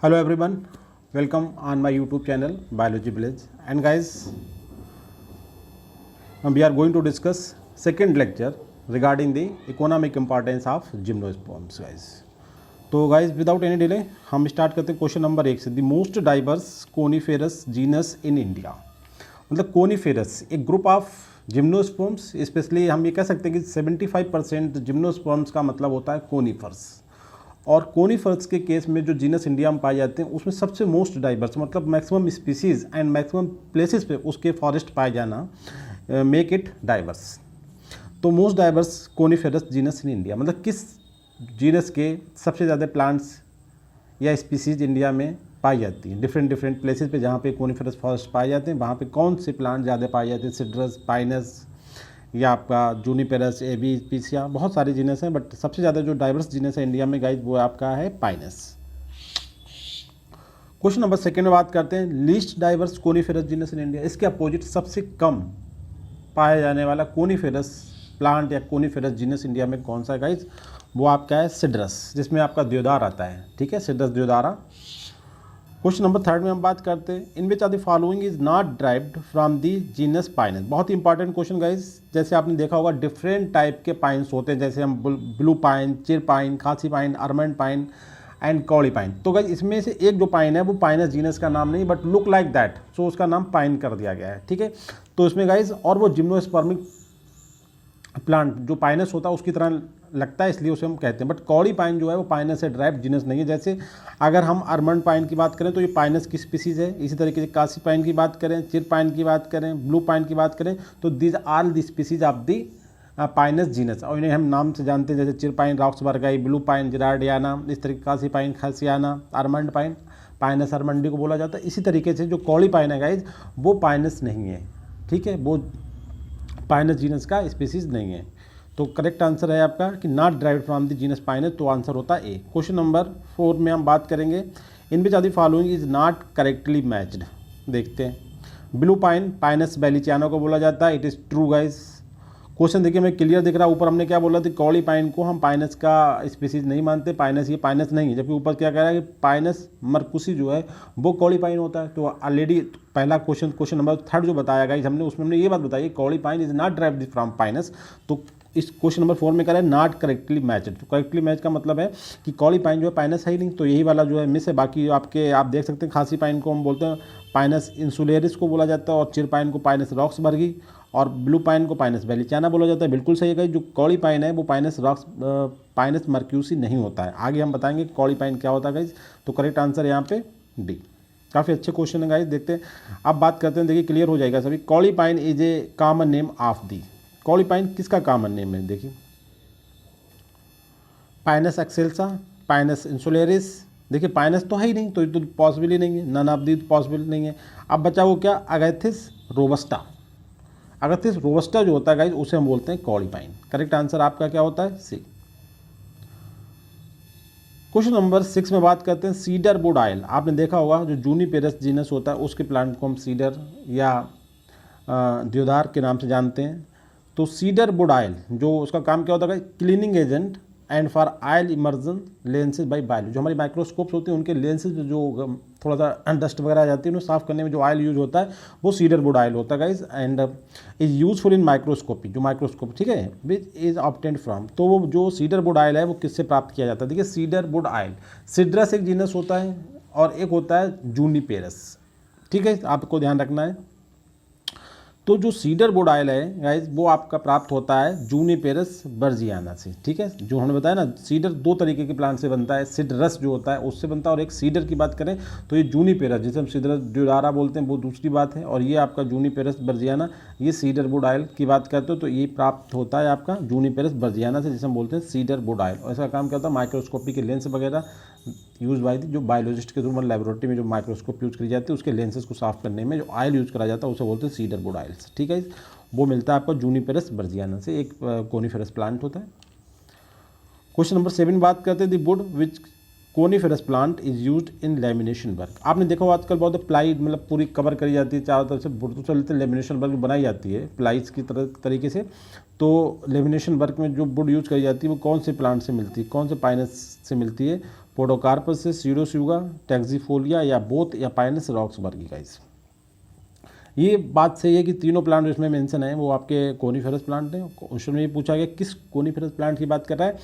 Hello everyone, welcome on my YouTube channel Biology Village. And guys, we are going to discuss second lecture regarding the economic importance of gymnosperms guys. तो guys without any delay हम start करते हैं question number 1 से। The most diverse coniferous genus in India, मतलब coniferous एक group of gymnosperms, specially हम ये कह सकते हैं कि 75% जिम्नोस्पर्म्स का मतलब होता है कोनिफर्स। और कोनिफर्स के केस में जो जीनस इंडिया में पाए जाते हैं उसमें सबसे मोस्ट डाइवर्स, मतलब maximum species and maximum places पे उसके फॉरेस्ट पाए जाना मेक इट डाइवर्स। तो most diverse coniferous genus in India, मतलब किस जीनस के सबसे ज़्यादा प्लांट्स या स्पीसीज इंडिया में पाई जाती हैं। डिफरेंट प्लेसेस पे जहाँ पे कोनिफेरस फॉरेस्ट पाए जाते हैं वहाँ पे कौन से प्लांट ज़्यादा पाए जाते हैं। सिड्रस, पाइनस या आपका जूनिपेरस, एबीपिसिया, बहुत सारे जीनस हैं, बट सबसे ज़्यादा जो डाइवर्स जीनस है इंडिया में गाइज वो आपका है पाइनस। क्वेश्चन नंबर 2 में बात करते हैं least diverse coniferous genus in India. इसके अपोजिट सबसे कम पाया जाने वाला कोनिफेरस प्लांट या कोनिफेरस जीनस इंडिया में कौन सा है गाइज, वो आपका है सिड्रस, जिसमें आपका देवदार आता है। ठीक है, सिड्रस देवदारा। क्वेश्चन नंबर 3 में हम बात करते हैं in which are the following is not derived from the genus Pinus. बहुत ही इंपॉर्टेंट क्वेश्चन गाइज, जैसे आपने देखा होगा डिफरेंट टाइप के पाइन्स होते हैं, जैसे हम ब्लू पाइन, चिर पाइन, खासी पाइन, अर्मंड पाइन एंड कौड़ी पाइन। तो गाइज इसमें से एक जो पाइन है वो पाइनस जीनस का नाम नहीं बट लुक लाइक दैट, सो उसका नाम पाइन कर दिया गया है। ठीक है, तो इसमें गाइज और वो जिम्नोस्पर्मिक प्लांट जो पाइनस होता है उसकी तरह लगता है, इसलिए उसे हम कहते हैं। बट कौड़ी पाइन जो है वो पाइनस से ड्राइव्ड जीनस नहीं है। जैसे अगर हम अर्मंड पाइन की बात करें तो ये पाइनस की स्पीसीज है। इसी तरीके से कासी पाइन की बात करें, चिर पाइन की बात करें, ब्लू पाइन की बात करें, तो these are the species of the pinus genus. और इन्हें हम नाम से जानते हैं, जैसे chir pine roxburghii, blue pine gerardiana, इस तरीके Khasi pine khasiana, Armand pine pinus armandii को बोला जाता है। इसी तरीके से जो कौड़ी पाइन है गाइज वो पाइनस नहीं है। ठीक है, वो पाइनस जीनस का स्पीसीज नहीं है। तो करेक्ट आंसर है आपका कि not derived from the genus Pinus, तो आंसर होता है ए। क्वेश्चन नंबर 4 में हम बात करेंगे in which are the following is not correctly matched. देखते हैं ब्लू पाइन पाइनस बैलिचियाना को बोला जाता है, it is true guys. Question देखिए मैं क्लियर दिख रहा है, ऊपर हमने क्या बोला था, कौड़ी पाइन को हम पाइनस का स्पीसीज नहीं मानते, पाइनस ये पाइनस नहीं है, जबकि ऊपर क्या कह रहा है कि पाइनस मरकुसी जो है वो कौड़ी पाइन होता है। तो ऑलरेडी पहला क्वेश्चन नंबर 3 जो बताया गया हमने, उसमें हमने ये बात बताई कौड़ी pine is not derived from Pinus. तो इस क्वेश्चन नंबर 4 में कह रहा है नॉट करेक्टली मैच्ड। तो करेक्टली मैच का मतलब है कि कौड़ी पाइन जो है पाइनस है ही नहीं, तो यही वाला जो है मिस है। बाकी आपके आप देख सकते हैं खासी पाइन को हम बोलते हैं पाइनस इंसुलेरिस को बोला जाता है, और चिर पाइन को पाइनस रॉक्सबर्गी, और ब्लू पाइन को पाइनस बैलिचियाना बोला जाता है। बिल्कुल सही है, जो कौड़ी पाइन है वो पाइनस मर्क्यूसी नहीं होता है। आगे हम बताएंगे कौड़ी पाइन क्या होता है गाइज। तो करेक्ट आंसर यहाँ पे डी। काफ़ी अच्छे क्वेश्चन है गाइज, देखते हैं। अब बात करते हैं, देखिए क्लियर हो जाएगा सभी। कौड़ी pine is a common name of the. कौड़ी पाइन किसका कॉमन नेम है, देखिए पाइनस एक्सेल्सा, पाइनस इंसुलेरिस। देखिए पाइनस तो है ही नहीं, तो ये तो पॉसिबल ही नहीं है, नन ऑफ दी पॉसिबल नहीं है। अब बचा वो क्या, अगैथिस रोबस्टा। अगैथिस रोबस्टा जो होता है गाइज उसे हम बोलते हैं कौड़ी पाइन। करेक्ट आंसर आपका क्या होता है, सी। क्वेश्चन नंबर 6 में बात करते हैं सीडर वुड ऑयल। आपने देखा होगा जो जूनिपेरस जीनस होता है उसके प्लांट को हम सीडर या देवदार के नाम से जानते हैं। तो सीडर वुड ऑयल जो उसका काम क्या होता है, cleaning agent and for oil immersion lenses by bio. जो हमारी माइक्रोस्कोप्स होते हैं उनके लेंसेज जो थोड़ा सा डस्ट वगैरह आ जाती है उन्हें साफ करने में जो ऑयल यूज होता है वो सीडर वुड ऑयल होता है guys, and is useful in microscopy. जो माइक्रोस्कोप, ठीक है, विच इज ऑब्टेन्ड फ्रॉम। तो वो जो सीडर वुड ऑयल है वो किससे प्राप्त किया जाता है। देखिए सीडर वुड ऑयल, सिड्रस एक जीनस होता है और एक होता है जूनिपेरस। ठीक है, आपको ध्यान रखना है। तो जो सीडर वुड ऑयल है गाइज वो आपका प्राप्त होता है जूनिपेरस बर्जियाना से। ठीक है, जो हमने बताया ना सीडर 2 तरीके के प्लांट से बनता है, सिड्रस जो होता है उससे बनता है, और एक सीडर की बात करें तो ये जूनिपेरस, जिसे हम सीडर ड्यूरारा बोलते हैं, वो दूसरी बात है। और ये आपका जूनिपेरस बर्जियाना, ये सीडर वुड ऑयल की बात करते हो तो ये प्राप्त होता है आपका जूनिपेरस बर्जियाना से, जिसे हम बोलते हैं सीडर वुड ऑयल। और इसका काम क्या होता है, माइक्रोस्कोपी के लेंस वगैरह यूज बाई जो बायोलॉजिस्ट के थ्रू लेबोरेटरी में जो माइक्रोस्कोप यूज करी जाती है उसके लेंसेज को साफ करने में जो ऑयल यूज करा जाता है उसे बोलते हैं सीडर वुड ऑयल। ठीक है, वो मिलता है आपको जूनिपेरस बर्जियाना से, एक कोनिफेरस प्लांट होता है। क्वेश्चन नंबर 7 बात करते हैं the wood which coniferous plant is used in lamination work. आपने देखा हो आजकल बहुत प्लाई मतलब पूरी कवर करी जाती है चारों तरफ से, बुर्तों से लेते लेमिनेशन वर्क बनाई जाती है प्लाइज की तरीके से। तो लेमिनेशन वर्क में जो वुड यूज करी जाती है वो कौन से प्लांट से मिलती है, कौन से पाइनस से मिलती है, पोडोकार्पस से सीडोस्यूगा, टैक्सीफोलिया या बोथ या पाइनस रॉक्सबर्गी गाइस। ये बात सही है कि तीनों प्लांट इसमें मेंशन है वो आपके कोनिफेरस प्लांट हैं। क्वेश्चन में ये पूछा गया किस कोनिफेरस प्लांट की बात कर रहा है,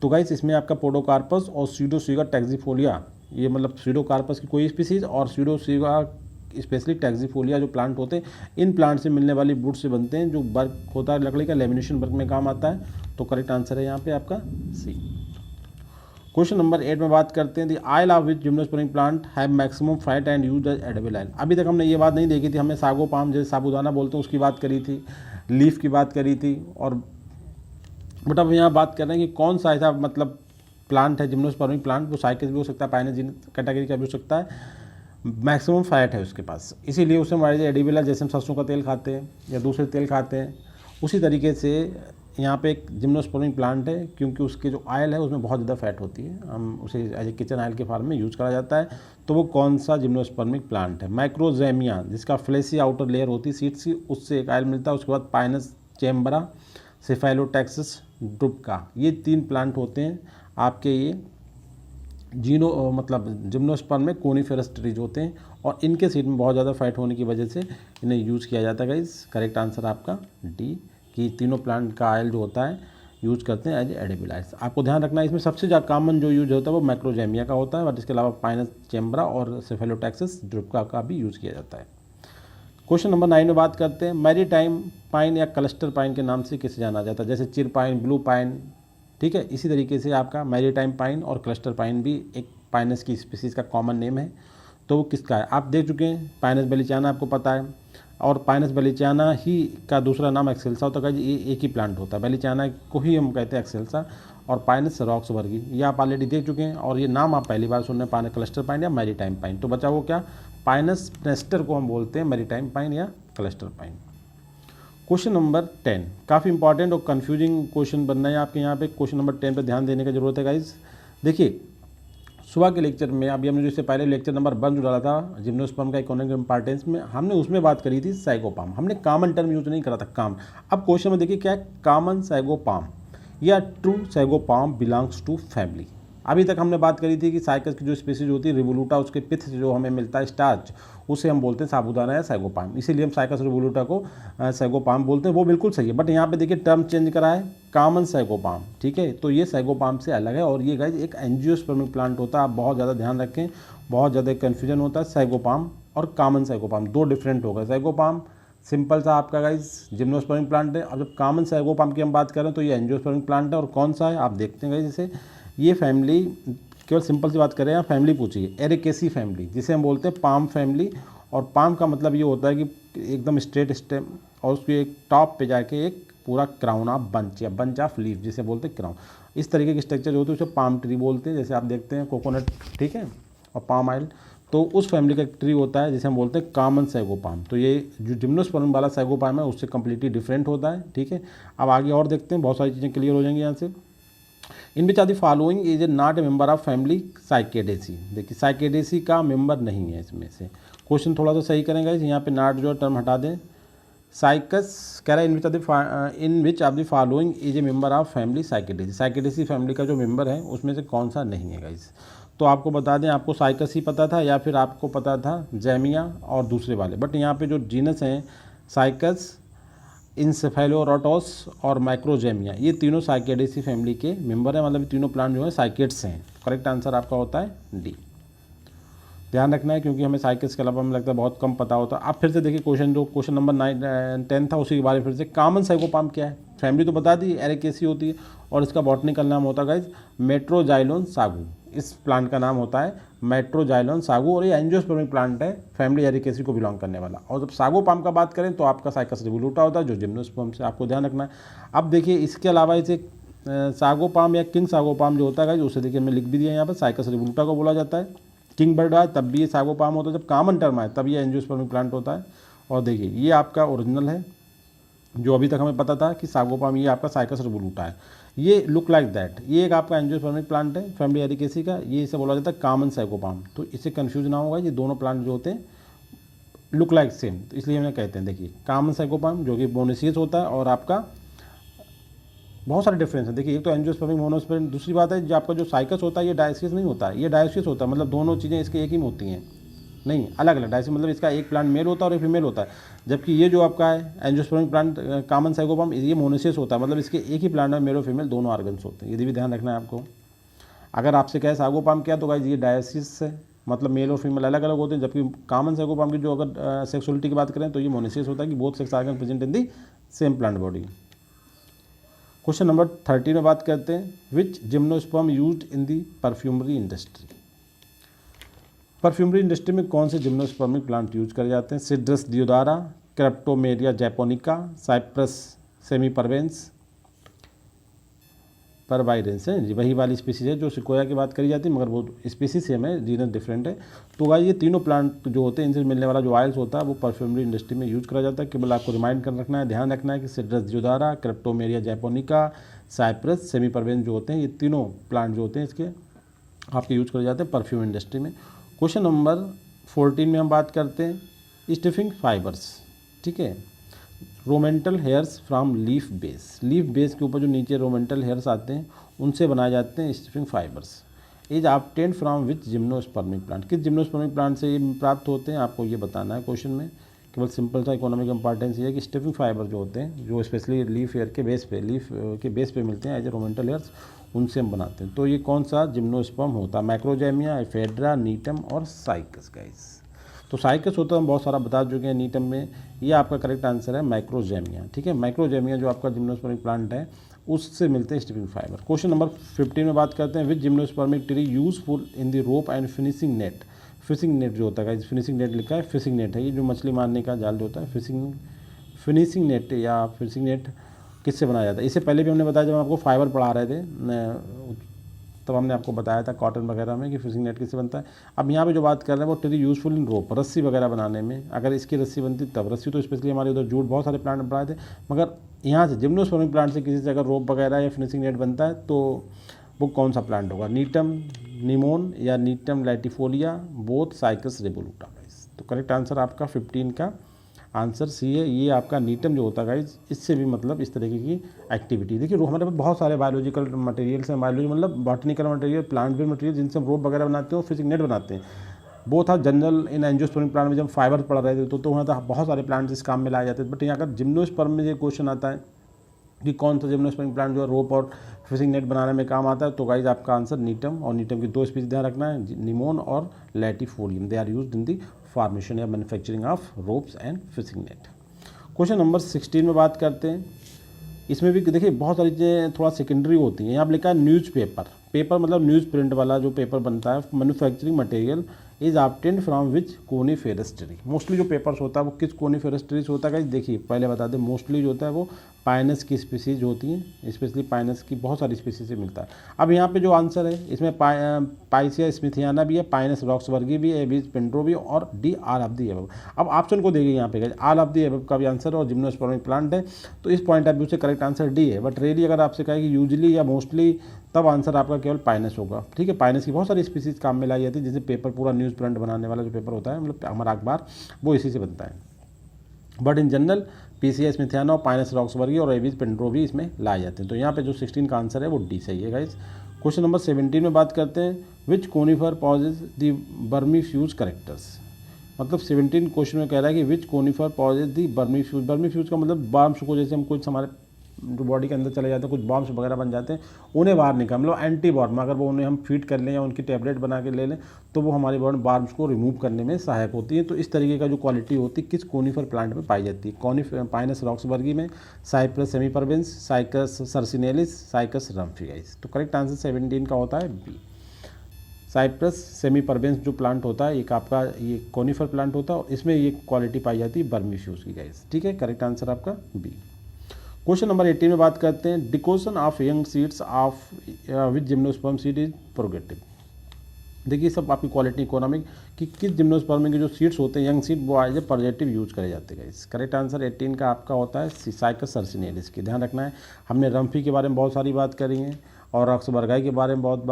तो गाइस इसमें आपका पोडोकार्पस और सीडोस्यूगा टैक्सीफोलिया, ये मतलब सीडोकार्पस की कोई स्पीसीज और सीडोस्यूगा स्पेशली टैक्सीफोलिया जो प्लांट होते हैं, इन प्लांट से मिलने वाली वुड से बनते हैं जो वर्क होता है लकड़ी का, लेमिनेशन वर्क में काम आता है। तो करेक्ट आंसर है यहाँ पे आपका सी। क्वेश्चन नंबर 8 में बात करते हैं the oil of which gymnospermic plant have maximum fat and use as edible oil. अभी तक हमने ये बात नहीं देखी थी, हमने सागो पाम जैसे साबूदाना बोलते हैं उसकी बात करी थी, लीफ की बात करी थी, और बट अब यहाँ बात कर रहे हैं कि कौन सा ऐसा मतलब प्लांट है जिम्नोस्पर्मिक प्लांट, वो साइकस भी हो सकता है, पाइनस कैटेगरी का भी हो सकता है, मैक्सिमम फैट है उसके पास, इसीलिए उसे हमारे एडिबल है। जैसे हम सरसों का तेल खाते हैं या दूसरे तेल खाते हैं, उसी तरीके से यहाँ पे एक जिम्नोस्पर्मिक प्लांट है क्योंकि उसके जो ऑयल है उसमें बहुत ज़्यादा फैट होती है, हम उसे एज ए किचन ऑयल के फॉर्म में यूज़ करा जाता है। तो वो कौन सा जिम्नोस्पर्मिक प्लांट है, माइक्रोजेमिया जिसका फ्लेसी आउटर लेयर होती है सीड्स की, उससे एक ऑयल मिलता है। उसके बाद पाइनस चैम्बरा, सेफेलोटैक्सिस ड्रुपका, ये 3 प्लांट होते हैं आपके ये मतलब जिम्नोस्पर्म में कोनिफेरस ट्रीज होते हैं, और इनके सीड में बहुत ज़्यादा फैट होने की वजह से इन्हें यूज़ किया जाता है गाइस। करेक्ट आंसर आपका डी, कि तीनों प्लांट का ऑयल जो होता है यूज़ करते हैं एज एडिबल ऑयल्स। आपको ध्यान रखना है इसमें सबसे ज़्यादा कॉमन जो यूज होता है वो मैक्रोजेमिया का होता है, बट इसके अलावा पाइनस चैम्बरा और सेफेलोटैक्सिस ड्रुपका का भी यूज़ किया जाता है। क्वेश्चन नंबर 9 में बात करते हैं मैरीटाइम पाइन या क्लस्टर पाइन के नाम से किसे जाना जाता है, जैसे चिर पाइन, ब्लू पाइन, ठीक है। इसी तरीके से आपका मैरीटाइम पाइन और क्लस्टर पाइन भी एक पाइनस की स्पीसीज का कॉमन नेम है। तो वो किसका है आप देख चुके हैं, पाइनस बेलिचाना आपको पता है, और पाइनस बेलिचाना ही का दूसरा नाम एक्सेल्सा होता है। ये एक ही प्लांट होता है, बेलिचाना को ही हम कहते हैं एक्सेल्सा, और पाइनस रॉक्सबर्गी ये आप ऑलरेडी देख चुके हैं, और ये नाम आप पहली बार सुन रहे हैं, पाइनस क्लस्टर पाइन या मैरीटाइम पाइन। तो बचा वो क्या, पाइनस नेस्टर को हम बोलते हैं मैरीटाइम पाइन या क्लस्टर पाइन। क्वेश्चन नंबर 10 काफ़ी इंपॉर्टेंट और कन्फ्यूजिंग क्वेश्चन बनना है आपके यहाँ पे। क्वेश्चन नंबर 10 पे ध्यान देने की जरूरत है गाइज। देखिए सुबह के लेक्चर में अभी हमने जो इससे पहले लेक्चर नंबर 1 जो डाला था जिम्नोस्पर्म का इकोनॉमिक इंपॉर्टेंस में, हमने उसमें बात करी थी साइगोपाम, हमने कॉमन टर्म यूज नहीं करा था काम। अब क्वेश्चन में देखिए क्या है, कॉमन साइगोपाम या ट्रू साइगोपाम बिलोंग्स टू फैमिली। अभी तक हमने बात करी थी कि साइकस की जो स्पीसीज होती है रिवोल्यूटा, उसके पिथ से जो हमें मिलता है स्टार्च, उसे हम बोलते हैं साबूदाना या साइगोपाम, इसीलिए हम साइकस रिवोल्यूटा को साइगोपाम बोलते हैं। वो बिल्कुल सही है, बट यहाँ पे देखिए टर्म चेंज करा है, कॉमन साइगोपाम, ठीक है। तो ये साइगोपाम से अलग है, और ये गाइस एक एंजियोस्पर्मिक प्लांट होता है। आप बहुत ज़्यादा ध्यान रखें, बहुत ज़्यादा कन्फ्यूजन होता है। साइगोपाम और कॉमन साइगोपाम 2 डिफरेंट होगा। साइगोपाम सिंपल सा आपका गाइस जिम्नोस्पर्मिक प्लांट है, और जब कॉमन साइगोपाम की हम बात करें तो ये एंजियोस्पर्मिक प्लांट है। और कौन सा है आप देखते हैं गाइस, जैसे ये फैमिली, केवल सिंपल सी बात करें यहाँ फैमिली पूछिए, एरिकेसी फैमिली जिसे हम बोलते हैं पाम फैमिली। और पाम का मतलब ये होता है कि एकदम स्ट्रेट स्टेम, और उसके एक टॉप पे जाके एक पूरा क्राउन ऑफ बंच या बंच ऑफ लीफ जिसे बोलते हैं क्राउन, इस तरीके की स्ट्रक्चर जो होती है उसे पाम ट्री बोलते हैं। जैसे आप देखते हैं कोकोनट, ठीक है, और पाम ऑयल, तो उस फैमिली का एक ट्री होता है जिसे हम बोलते हैं कॉमन साइगोपाम। तो ये जो जिम्नोस्पर्म वाला साइगोपाम है उससे कम्प्लीटली डिफरेंट होता है, ठीक है। अब आगे और देखते हैं, बहुत सारी चीज़ें क्लियर हो जाएंगी यहाँ से। In which are the following is a not a member of family Cycadaceae. देखिए साइकेडेसी का मेंबर नहीं है इसमें से। क्वेश्चन थोड़ा सा सही करेंगे, यहाँ पे नॉट जो टर्म हटा दें। साइकस कह रहा है in which of the following is a member of family Cycadaceae. Cycadaceae family का जो मेंबर है उसमें से कौन सा नहीं है गाइस। तो आपको बता दें, आपको साइकस ही पता था या फिर आपको पता था जैमिया और दूसरे वाले, बट यहाँ पे जो जीनस हैं साइकस, इंसेफेलोरोटोस और माइक्रोजेमिया, ये तीनों साइकेडेसी फैमिली के मेंबर हैं, मतलब तीनों प्लांट जो है साइकेड्स हैं। करेक्ट आंसर आपका होता है डी। ध्यान रखना है क्योंकि हमें साइकेड्स के अलावा हमें लगता है बहुत कम पता होता है। अब फिर से देखिए क्वेश्चन नंबर 10 था, उसी के बारे में फिर से। कॉमन साइकोपाम क्या है, फैमिली तो बता दी, एरिकेसी होती है, और इसका बॉटनिकल नाम होता है गाइज मेट्रोजाइलोन सागू। इस प्लांट का नाम होता है मेट्रोजाइलोन सागू, और ये एंजियोस्पर्मिक प्लांट है, फैमिली एरिकेसी को बिलोंग करने वाला। और जब सागोपाम का बात करें तो आपका साइकस रिवोल्यूटा होता है जो जिम्नोस्पर्म से, आपको ध्यान रखना है। अब देखिए इसके अलावा इसे सागोपाम या किंग सागोपाम जो होता है, उसे देखिए मैं लिख भी दिया यहाँ पर, साइकस रिवोल्यूटा को बोला जाता है। किंग बर्ड आए तब भी ये सागोपाम होता है, जब कॉमन टर्म आए तब ये एंजियोस्पर्मिक प्लांट होता है। और देखिए ये आपका ओरिजिनल है, जो अभी तक हमें पता था कि सागोपाम, ये आपका साइकस रिवोल्यूटा है। ये लुक लाइक दैट, ये एक आपका एंजियोस्पर्मिक प्लांट है फैमिली एरिकेसी का, ये इसे बोला जाता है कॉमन साइकोपाम। तो इससे कंफ्यूज ना होगा, ये दोनों प्लांट जो होते हैं लुक लाइक सेम, तो इसलिए हमें कहते हैं देखिए कॉमन साइकोपाम जो कि बोनेसियस होता है, और आपका बहुत सारे डिफरेंस है। देखिए एक तो एंजियोस्पर्मिक मोनोस्पर्मिक, दूसरी बात है जो आपका जो साइकस होता है ये डायोसिस नहीं होता है, ये डायोसिस होता है, मतलब दोनों चीज़ें इसके एक ही में होती हैं, नहीं अलग अलग। डायोसिस मतलब इसका एक प्लांट मेल होता है और एक फीमेल होता है, जबकि ये जो आपका है एंजियोस्पर्मिक प्लांट कॉमन साइकोपॉर्म ये मोनोसिस होता है, मतलब इसके एक ही प्लांट में मेल और फीमेल दोनों ऑर्गन्स होते हैं। ये भी ध्यान रखना है आपको। अगर आपसे कहे साइकोपॉर्म क्या, तो गाइस ये डायोसिस है, मतलब मेल और फीमेल अलग अलग होते हैं, जबकि कॉमन साइकोपॉर्म की जो अगर सेक्सुअलिटी की बात करें तो ये मोनोसिस होता है कि both sex organ present in the same plant body. Question number 13 में बात करते हैं, which gymnosperm used in the perfumery industry. Perfumery industry में कौन से जिम्नोस्पर्मिक प्लांट यूज करे जाते हैं? Cedrus deodara, Cryptomeria japonica, Cupressus sempervirens, परवाइरेंस है जी, वही वाली स्पीसीज है जो सिकोया की बात करी जाती है, मगर वो स्पीसीज सेम है, जीनस डिफरेंट है। तो गाइस ये तीनों प्लांट जो होते हैं इनसे मिलने वाला जो ऑयल्स होता है वो परफ्यूमरी इंडस्ट्री में यूज करा जाता है। केवल आपको रिमाइंड कर रखना है, ध्यान रखना है कि Cedrus deodara, Cryptomeria japonica, Cupressus सेमीपरवेंस जो होते हैं, ये तीनों प्लांट जो होते हैं इसके आपके यूज करे जाते हैं परफ्यूम इंडस्ट्री में। क्वेश्चन नंबर 14 में हम बात करते हैं स्टिफिंग फाइबर्स, ठीक है, ramental hairs from leaf base. Leaf base के ऊपर जो नीचे रोमेंटल हेयर्स आते हैं उनसे बनाए जाते हैं stiffing fibres. Is obtained from which gymnospermic plant, किस जिम्नोस्पर्मिक प्लांट से ये प्राप्त होते हैं आपको ये बताना है क्वेश्चन में। केवल सिंपल सा इकोनॉमिक इंपॉर्टेंस ये है कि स्टिफिंग फाइबर जो होते हैं जो स्पेशली लीफ हेयर के बेस पे, लीफ के बेस पे मिलते हैं एज ए रोमेंटल हेयर्स, उनसे हम बनाते हैं। तो ये कौन सा जिम्नोस्पर्म होता है? मैक्रोजेमिया, एफेड्रा, नीटम और साइकस गाइस। तो साइकस होता है हम बहुत सारा बता चुके हैं, नीटम में ये आपका करेक्ट आंसर है मैक्रोजेमिया, ठीक है। मैक्रोजेमिया जो आपका जिम्नोस्पर्मिक प्लांट है उससे मिलते हैं स्टिफिंग फाइबर। क्वेश्चन नंबर 15 में बात करते हैं, which gymnospermic tree useful in the rope and finishing net. Fishing net जो होता है, फिनिशिंग नेट लिखा है, फिशिंग नेट है ये जो मछली मारने का जाल जो होता है, फिनिशिंग नेट या फिशिंग नेट किससे बनाया जाता है? इससे पहले भी हमने बताया जब हम आपको फाइबर पढ़ा रहे थे तब हमने आपको बताया था कॉटन वगैरह में कि फिशिंग नेट किससे बनता है। अब यहाँ पे जो बात कर रहे हैं वो ट्री यूजफुल इन रोप, रस्सी वगैरह बनाने में। अगर इसकी रस्सी बनती तब, रस्सी तो स्पेशली हमारे उधर जूट बहुत सारे प्लांट बनाए थे, मगर यहाँ से जिम्नोस्पर्मिक प्लांट से किसी से अगर रोप वगैरह या फिनिशिंग नेट बनता है तो वो कौन सा प्लांट होगा? नीटम निमोन या नीटम लैटिफोलिया, बोथ साइकस रेवोलुटा गाइस। तो करेक्ट आंसर आपका 15 का आंसर सी है। ये आपका नीटम जो होता है गाइज इससे भी मतलब इस तरीके की एक्टिविटी। देखिए हमारे पास बहुत सारे बायोलॉजिकल मटेरियल्स हैं, बायोलॉजी मतलब botanical material, plant based material जिनसे हम रोप वगैरह बनाते हैं और फिशिंग नेट बनाते हैं। वो था जनरल इन एंजियोस्पर्मिक प्लांट में जब फाइबर पढ़ रहे थे तो वहाँ तो बहुत सारे प्लांट्स इस काम में लाए जाते थे। बट यहाँ का जिम्नोस्पर्म में ये क्वेश्चन आता है कि कौन सा जिम्नोस्पर्मिक प्लांट जो है रोप और फिशिंग नेट बनाने में काम आता है, तो गाइज आपका आंसर नीटम, और नीटम की दो स्पीसीज ध्यान रखना है, निमोन और latifolium. They are used in the formation या manufacturing of ropes and fishing net. Question number 16 में बात करते हैं, इसमें भी देखिए बहुत सारी चीज़ें थोड़ा सेकेंडरी होती हैं। यहाँ पर लिखा है न्यूज़ पेपर, पेपर मतलब न्यूज़ प्रिंट वाला जो पेपर बनता है, manufacturing material is obtained from which coniferous tree. Mostly जो पेपर्स होता है वो किस कोनिफेरस ट्री से होता है? देखिए पहले बता दें, मोस्टली जो होता है वो पाइनस की स्पीसीज होती हैं, स्पेशली पाइनस की बहुत सारी स्पीसीज से मिलता है। अब यहाँ पे जो आंसर है इसमें पाइसिया स्मिथियाना भी है, पाइनस रॉक्सबर्गी भी है, एविस पेंड्रो भी और D all of the above. अब ऑप्शन को देखिए यहाँ पे आल ऑफ दी एबव का भी आंसर है और जिम्नोस्पर्मिक प्लांट है, तो इस पॉइंट ऑफ व्यू से करेक्ट आंसर डी है। बट रियली अगर आपसे कहे कि यूजली या मोस्टली, तब आंसर आपका केवल पाइनस होगा, ठीक है। पाइनस की बहुत सारी स्पीसीज काम में लाई जाती है, जैसे पेपर पूरा न्यूज़ प्रिंट बनाने वाला जो पेपर होता है, मतलब हमारा अखबार, वो इसी से बनता है। बट इन जनरल पीसिया स्मिथियाना और पाइनस रॉक्सबर्गी और एविस पेंड्रो भी इसमें लाए जाते हैं। तो यहाँ पे जो 16 का आंसर है वो डी सही है गाइस। क्वेश्चन नंबर 17 में बात करते हैं, विच कोनिफर पॉजेज द बर्मीफ्यूज करेक्टर्स। मतलब 17 क्वेश्चन में कह रहा है कि विच कोनिफर पॉजेज द बर्मीफ्यूज। बर्मीफ्यूज का मतलब बार्म्स को, जैसे हम कुछ हमारे जो बॉडी के अंदर चले जाते हैं, कुछ बॉम्ब्स वगैरह बन जाते हैं, उन्हें बाहर निकाल, मतलब एंटी बॉर्म, अगर वो उन्हें हम फीड कर लें या उनकी टैबलेट बना के ले लें तो वो हमारी बॉडी बार्म्स को रिमूव करने में सहायक होती है। तो इस तरीके का जो क्वालिटी होती है किस कोनिफर प्लांट में पाई जाती है? पाइनस रॉक्सबर्गी में, साइप्रस सेमीपरवेंस, साइकस सर्सिनेलिस, साइकस रम्फियाइस। तो करेक्ट आंसर 17 का होता है बी, साइप्रस सेमीपरवेंस जो प्लांट होता है एक आपका ये कोनिफर प्लांट होता है और इसमें ये क्वालिटी पाई जाती है बर्मीफ्यूज की गाइस, ठीक है। करेक्ट आंसर आपका बी। क्वेश्चन नंबर 18 में बात करते हैं, decoction of young seeds of which gymnosperm seed is purgative. देखिए सब आपकी क्वालिटी इकोनॉमिक कि किस जिम्नोस्पर्म के जो सीड्स होते हैं यंग सीड वो एज ए प्रोगेटिव यूज करे जाते हैं। करेक्ट आंसर 18 का आपका होता है साइकस सर्सिनेलिस की। ध्यान रखना है, हमने रम्फी के बारे में बहुत सारी बात करी है और रॉक्सबर्गाई के बारे में बहुत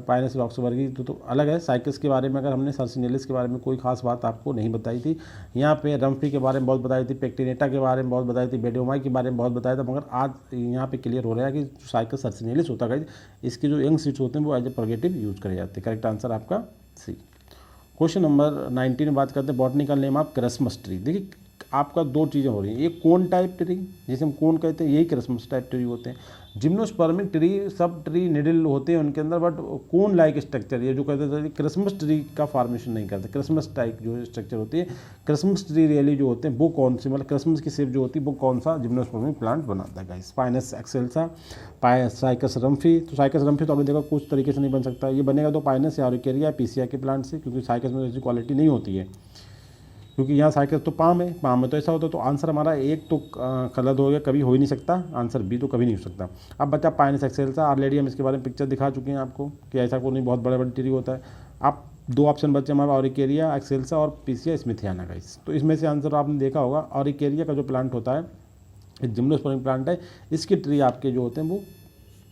पाइनस रॉक्सबर्गी तो अलग है। साइकस के बारे में अगर हमने सर्सिनेलिस के बारे में कोई खास बात आपको नहीं बताई थी। यहाँ पे रम्फी के बारे में बहुत बताई थी, पेक्टिनेटा के बारे में बहुत बताई थी, बेडोमाई के बारे में बहुत बताया था, मगर आज यहाँ पे क्लियर हो रहा है कि जो साइकस सर्सिनेलिस होता है इसके जो यंग सीड्स होते हैं वो एज ए प्रोगेटिव यूज करे जाते हैं। करेक्ट आंसर आपका सी। क्वेश्चन नंबर 19 में बात करते हैं botanical name of Christmas tree. देखिए आपका दो चीज़ें हो रही हैं, एक कोन टाइप ट्री जिसे हम कोन कहते हैं, यही क्रिसमस टाइप ट्री होते हैं। जिम्नोस्पर्मिक ट्री सब ट्री निडल होते हैं उनके अंदर, बट कोन लाइक स्ट्रक्चर, ये जो कहते थे क्रिसमस ट्री का फॉर्मेशन नहीं करते। क्रिसमस टाइप जो स्ट्रक्चर होती है, क्रिसमस ट्री रियली जो होते हैं वो कौन से, मतलब क्रिसमस की शेप जो होती है वो कौन सा जिम्नोस्पर्मिक प्लांट बनाता है guys? Pinus excelsa, Cycas rumphii. तो साइकस रम्फी तो आपने देखा कुछ तरीके से नहीं बन सकता, ये बनेगा तो पाइनस या ऑरिकेरिया पीसिया के प्लांट से, क्योंकि साइकस में ऐसी क्वालिटी नहीं होती है, क्योंकि यहाँ साइकस तो पाम है, पाम में तो ऐसा होता है। तो आंसर हमारा एक तो गलत हो गया, कभी हो ही नहीं सकता, आंसर बी तो कभी नहीं हो सकता। अब बच्चा पाइनस एक्सेल्सा, ऑलरेडी हम इसके बारे में पिक्चर दिखा चुके हैं आपको कि ऐसा कोई नहीं बहुत बड़ा बड़ा ट्री होता है। आप दो ऑप्शन बच्चे हमारे ऑरिकेरिया एक्सेल्सा और पीसिया स्मिथियाना गाइस। तो इसमें से आंसर आपने देखा होगा, ऑरिकेरिया का जो प्लांट होता है जिम्नोस्पर्मिक प्लांट है, इसके ट्री आपके जो होते हैं वो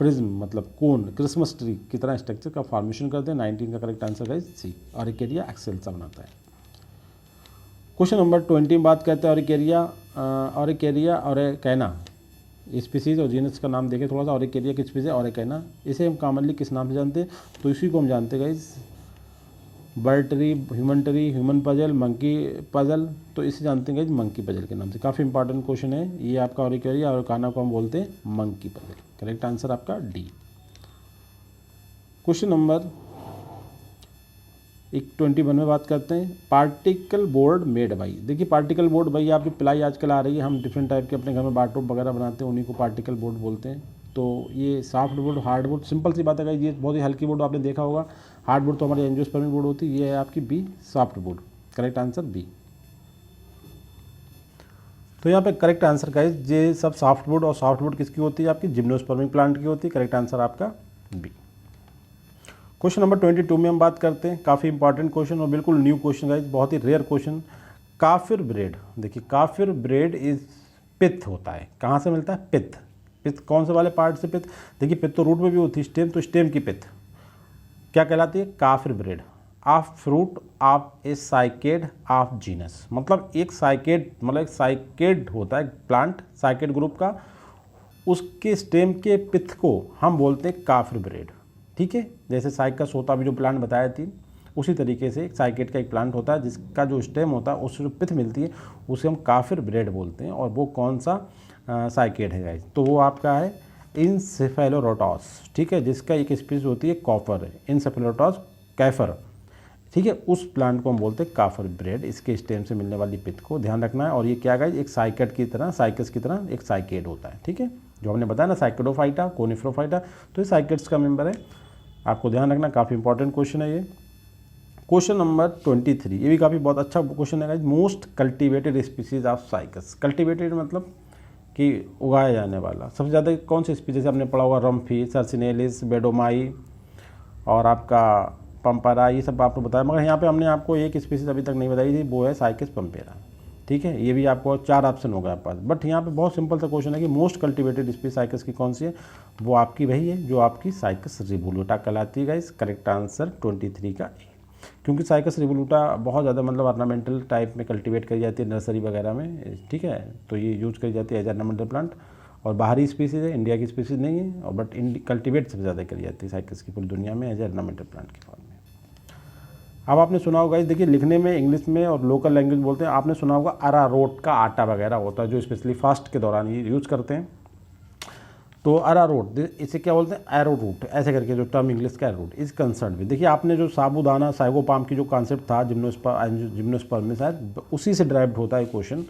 प्रिज्म मतलब कोन क्रिसमस ट्री की तरह स्ट्रक्चर का फॉर्मेशन करते हैं। 19 का करेक्ट आंसर गाइस सी, ऑरिकेरिया एक्सेल्सा बनाता है। क्वेश्चन नंबर 20 में बात करते हैं ऑरिकेरिया ऑरिकैना स्पीसीज और जीनस का नाम देखें थोड़ा सा। ऑरिकेरिया की स्पीसीज ऑरिकैना, इसे हम कॉमनली किस नाम से जानते हैं? तो इसी को हम जानते हैं guys bird tree, human puzzle, monkey puzzle. तो इसे जानते हैं गाइस मंकी पजल के नाम से। काफ़ी इंपॉर्टेंट क्वेश्चन है ये आपका ऑरिकेरिया ऑरिकाना को हम बोलते हैं मंकी पजल। करेक्ट आंसर आपका डी। क्वेश्चन नंबर 21 में बात करते हैं पार्टिकल बोर्ड मेड बाई। देखिए पार्टिकल बोर्ड भाई आपकी प्लाई आजकल आ रही है, हम डिफरेंट टाइप के अपने घर में बाथरूम वगैरह बनाते हैं, उन्हीं को पार्टिकल बोर्ड बोलते हैं। तो ये soft board, hard board, simple सी बात है ये बहुत ही हल्की बोर्ड आपने देखा होगा। हार्ड बोर्ड तो हमारी एंजियोस्पर्मिक बोर्ड होती है, ये है आपकी B soft board. Correct answer B. तो यहाँ पे करेक्ट आंसर का ये सब सॉफ्ट बोर्ड, और सॉफ्ट बोर्ड किसकी होती है? आपकी जिम्नोस्पर्मिक प्लांट की होती है। करेक्ट आंसर आपका बी। क्वेश्चन नंबर 22 में हम बात करते हैं, काफ़ी इंपॉर्टेंट क्वेश्चन और बिल्कुल न्यू क्वेश्चन गाइस, बहुत ही रेयर क्वेश्चन। काफिर ब्रेड। देखिए काफिर ब्रेड इज पित्त होता है, कहाँ से मिलता है? पित्त। पित्त कौन से वाले पार्ट से पित्त? देखिए पित्त तो रूट में भी होती है, स्टेम, तो स्टेम की पित्त क्या कहलाती है? काफिर bread of fruit of A psyched of genus. मतलब एक साइकेड, मतलब एक साइकेड होता है प्लांट, साइकेड ग्रुप का, उसके स्टेम के पित्त को हम बोलते हैं काफिर ब्रेड। ठीक है, जैसे साइकस होता अभी जो प्लांट बताया थी, उसी तरीके से एक साइकेड का एक प्लांट होता है जिसका जो स्टेम होता है उससे जो पित्त मिलती है उसे हम काफिर ब्रेड बोलते हैं। और वो कौन सा साइकेड है गाइस? तो वो आपका है इनसेफेलोरोटॉस। ठीक है, जिसका एक स्पीशीज होती है कॉपर है, इनसेफेलोरोटॉस कैफर। ठीक है, उस प्लांट को हम बोलते हैं काफिर ब्रेड। इसके स्टेम से मिलने वाली पित्त को ध्यान रखना है। और ये क्या गाइस? एक साइकेड की तरह, साइकस की तरह एक साइकेड होता है। ठीक है, जो हमने बताया ना साइकेडोफाइटा, कोनिफरोफाइटा, तो ये साइकेड्स का मेंबर है, आपको ध्यान रखना। काफ़ी इंपॉर्टेंट क्वेश्चन है ये। क्वेश्चन नंबर 23, ये भी काफ़ी बहुत अच्छा क्वेश्चन है guys. Most cultivated species of cycas. Cultivated मतलब कि उगाया जाने वाला सबसे ज़्यादा कौन सी स्पीसीज आपने पढ़ा होगा? रम्फी, सर्सिनेलिस, बेडोमाई और आपका पंपेरा, ये सब आपको बताया, मगर यहाँ पे हमने आपको एक स्पीसीज अभी तक नहीं बताई थी, वो है साइकस पंपेरा। ठीक है, ये भी आपको 4 ऑप्शन होगा आपके पास, बट यहाँ पे बहुत सिंपल सा क्वेश्चन है कि मोस्ट कल्टीवेटेड स्पीसीज साइकस की कौन सी है? वो आपकी वही है जो आपकी साइकस रिवोल्यूटा कहलाती है गाइस। करेक्ट आंसर 23 का ए। क्योंकि साइकस रिवोल्यूटा बहुत ज़्यादा मतलब ऑर्नामेंटल टाइप में कल्टीवेट करी जाती है नर्सरी वगैरह में। ठीक है, तो ये यूज करी जाती है एज ऑर्नामेंटल प्लांट, और बाहरी स्पीसीज है, इंडिया की स्पीसीज नहीं है, और बट कल्टीवेट सबसे ज़्यादा करी जाती है साइकस की पूरी दुनिया में एज ऑर्नामेंटल प्लांट के फॉर्म में। अब आपने सुना होगा, देखिए लिखने में इंग्लिश में और लोकल लैंग्वेज बोलते हैं, आपने सुना होगा अरारोट का आटा वगैरह होता है जो स्पेशली फास्ट के दौरान ये यूज़ करते हैं। तो अरारोट, इसे क्या बोलते हैं? एरो रूट, ऐसे करके जो टर्म इंग्लिश का एरो रूट इज कंसर्न भी। देखिए आपने जो साबूदाना साइगोपाम की जो कॉन्सेप्ट था जिम्नोस्पर्म में, शायद उसी से ड्राइव्ड होता है क्वेश्चन।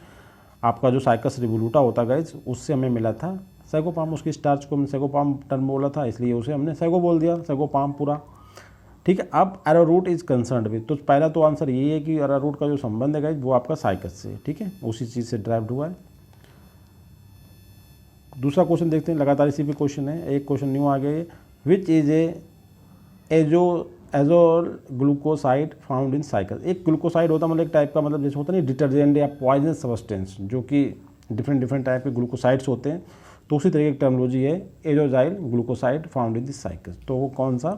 आपका जो साइकस रिवोल्यूटा होता गाइस, उससे हमें मिला था साइगोपाम, उसकी स्टार्च को हमने साइगोपाम टर्म बोला था, इसलिए उसे हमने साइगो बोल दिया, साइगोपाम पूरा। ठीक है, अब एरोरूट इज कंसर्न्ड विद, तो पहला तो आंसर यही है कि एरोरूट का जो संबंध है गाइस वो आपका साइकस से। ठीक है, उसी चीज़ से ड्राइव्ड हुआ है। दूसरा क्वेश्चन देखते हैं, लगातार इसी पे क्वेश्चन है, एक क्वेश्चन न्यू आ गया है। Which is azole glucoside found in Cycas. एक ग्लूकोसाइड होता है मतलब एक टाइप का, मतलब जैसे होता नहीं डिटर्जेंट या पॉइजनस सब्सटेंस, जो कि डिफरेंट टाइप के ग्लूकोसाइड्स होते हैं, तो उसी तरीके की टर्मोलॉजी है azoxyl glucoside found in this Cycas. तो वो कौन सा,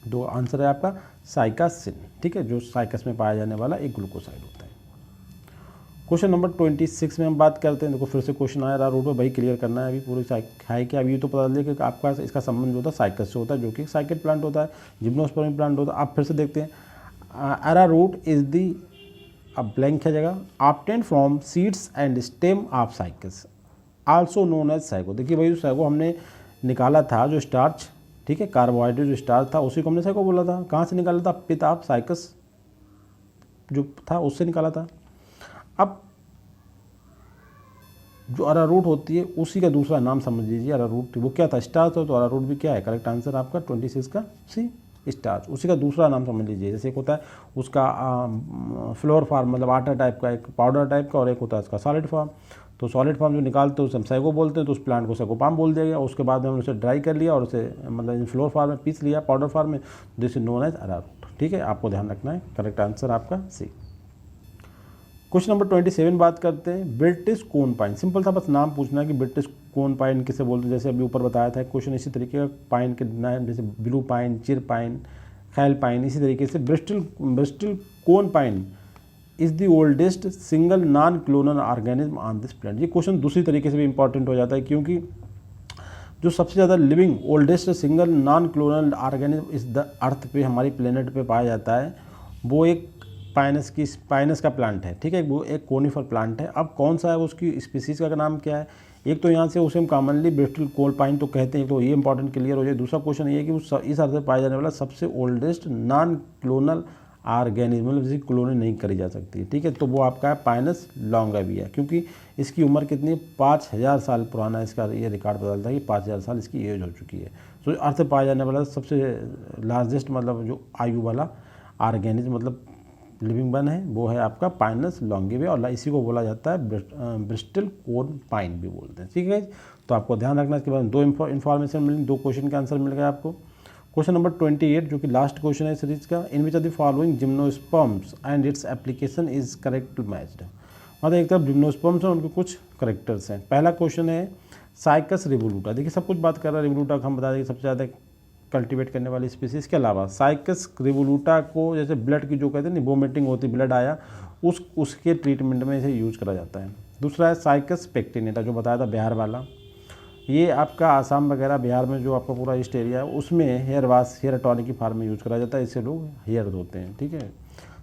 दो आंसर है आपका साइकासिन, ठीक है, जो साइकस में पाया जाने वाला एक ग्लूकोसाइड होता है। क्वेश्चन नंबर 26 में हम बात करते हैं। देखो फिर से क्वेश्चन आया रूट में, भाई क्लियर करना है अभी पूरी है कि अभी तो पता चलिए कि आपका इसका संबंध जो होता है साइकस से होता है, जो कि साइकेट प्लांट होता है, जिम्नोस्पर्म प्लांट होता है। आप फिर से देखते हैं अरारूट इज दी, अब ब्लैंक है जगह, obtain from seeds and stem of cycas also known as sago. देखिए भाई साइको हमने निकाला था जो स्टार्च, ठीक है, कार्बोहाइड्रेट जो स्टार्च था उसी को हमने साइको बोला था। कहाँ से निकाला था, पित ऑफ साइकस जो था उससे निकाला था। अब जो अरारूट होती है उसी का दूसरा नाम समझ लीजिए अरारूट, वो क्या था, स्टार्च हो, तो अरारूट भी क्या है, करेक्ट आंसर आपका 26 का सी, स्टार्च, उसी का दूसरा नाम समझ लीजिए। जैसे एक होता है उसका फ्लोर फॉर्म मतलब आटा टाइप का, एक पाउडर टाइप का, और एक होता है उसका सॉलिड फॉर्म। तो सॉलिड फॉर्म जो निकालते हैं उसे हम साइको बोलते हैं, तो उस प्लांट को साइकोपाम बोल दिया गया। उसके बाद में हमने उसे ड्राई कर लिया और उसे मतलब फ्लोर फॉर्म में पीस लिया, पाउडर फॉर्म में, this is known as arrowroot, ठीक है, आपको ध्यान रखना है, करेक्ट आंसर आपका सी। क्वेश्चन नंबर 27 बात करते हैं ब्रिटिश कोन पाइन। सिंपल सा बस नाम पूछना है कि ब्रिटिश कोन पाइन किसे बोलते हैं। जैसे अभी ऊपर बताया था क्वेश्चन इसी तरीके का, पाइन के नाम जैसे ब्लू पाइन, चिर पाइन, खैल पाइन, इसी तरीके से Bristol cone pine is the oldest single non clonal organism on this planet. ये क्वेश्चन दूसरी तरीके से भी इंपॉर्टेंट हो जाता है, क्योंकि जो सबसे ज़्यादा living oldest single non clonal organism इस द अर्थ पे, हमारी प्लेनेट पे पाया जाता है, वो एक पाइनस का प्लांट है, ठीक है, वो एक कोनिफर प्लांट है। अब कौन सा है, उसकी स्पीसीज़ का नाम क्या है, एक तो यहाँ से उसे हम कॉमनली ब्रिस्टल कोल पाइन तो कहते हैं, तो ये इंपॉर्टेंट क्लियर हो जाए। दूसरा क्वेश्चन ये है कि इस अर्थ से पाया जाने वाला सबसे ओल्डेस्ट नॉन क्लोनल ऑर्गेनिज्म, मतलब जिसकी क्लोनिंग नहीं करी जा सकती, ठीक है, तो वो आपका है पाइनस लॉन्गाविया, क्योंकि इसकी उम्र कितनी, 5000 साल पुराना इसका ये रिकॉर्ड बदलता है कि 5000 साल इसकी एज हो चुकी है। तो अर्थ से पाया जाने वाला सबसे लार्जेस्ट मतलब जो आयु वाला ऑर्गेनिज्म मतलब लिविंग बन है वो है आपका पाइनस लॉन्गिविया, और इसी को बोला जाता है ब्रिस्टल कोन पाइन भी बोलते हैं, ठीक है। तो आपको ध्यान रखना, इसके बाद दो इन्फॉर्मेशन मिली, दो क्वेश्चन का आंसर मिल गया आपको। क्वेश्चन नंबर 28 जो कि लास्ट क्वेश्चन है सीरीज का, in which of the following gymnosperms and its application is correct matched. मतलब एक तरफ जिम्नोस्पर्म्स हैं, उनके कुछ करेक्टर्स हैं। पहला क्वेश्चन है साइकस रिवोल्यूटा। देखिए सब कुछ बात कर रहा है रिवोल्यूटा का, हम बता देंगे सबसे ज़्यादा कल्टीवेट करने वाली स्पीसीज़ के अलावा साइकस रिवोल्यूटा को जैसे ब्लड की जो कहते हैं ना वोमिटिंग होती, ब्लड आया, उसके ट्रीटमेंट में इसे यूज करा जाता है। दूसरा है साइकस पेक्टिनेटा जो बताया था बिहार वाला, ये आपका आसाम वगैरह बिहार में जो आपका पूरा ईस्ट एरिया है उसमें हेयर वाश, हेयर टॉनिक की फार्म में यूज़ करा जाता है, इससे लोग हेयर धोते हैं, ठीक है।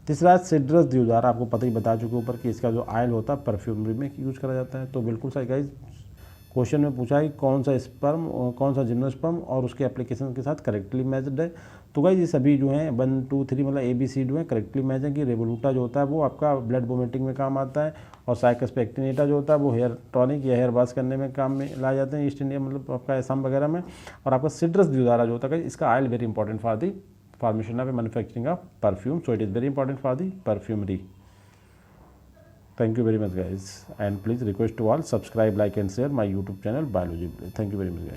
तीसरा है सिट्रस देवदार, आपको पता ही बता चुके ऊपर कि इसका जो ऑयल होता है परफ्यूमरी में यूज़ करा जाता है। तो बिल्कुल सही गाइस, क्वेश्चन में पूछा है कि कौन सा स्पर्म और कौन सा जिम्नोस्पर्म और उसके एप्लीकेशन के साथ करेक्टली मैच्ड है। तो गाइस ये सभी जो हैं 1 2 3 मतलब ABC जो है करेक्टली मैच है कि रिवोल्यूटा जो होता है वो आपका ब्लड वोमिटिंग में काम आता है, और साइकस पेक्टिनेटा जो होता है वो हेयर टॉनिक या हेयर वॉश करने में काम में लाए जाते हैं ईस्ट इंडिया मतलब आपका असम वगैरह में। और आपका सिट्रस देवदार जो होता है इसका oil very important for the formation of manufacturing of perfume, so it is very important for the perfumery. Thank you very much guys, and please request to all subscribe, like and share my YouTube channel Biology Play. Thank you very much guys.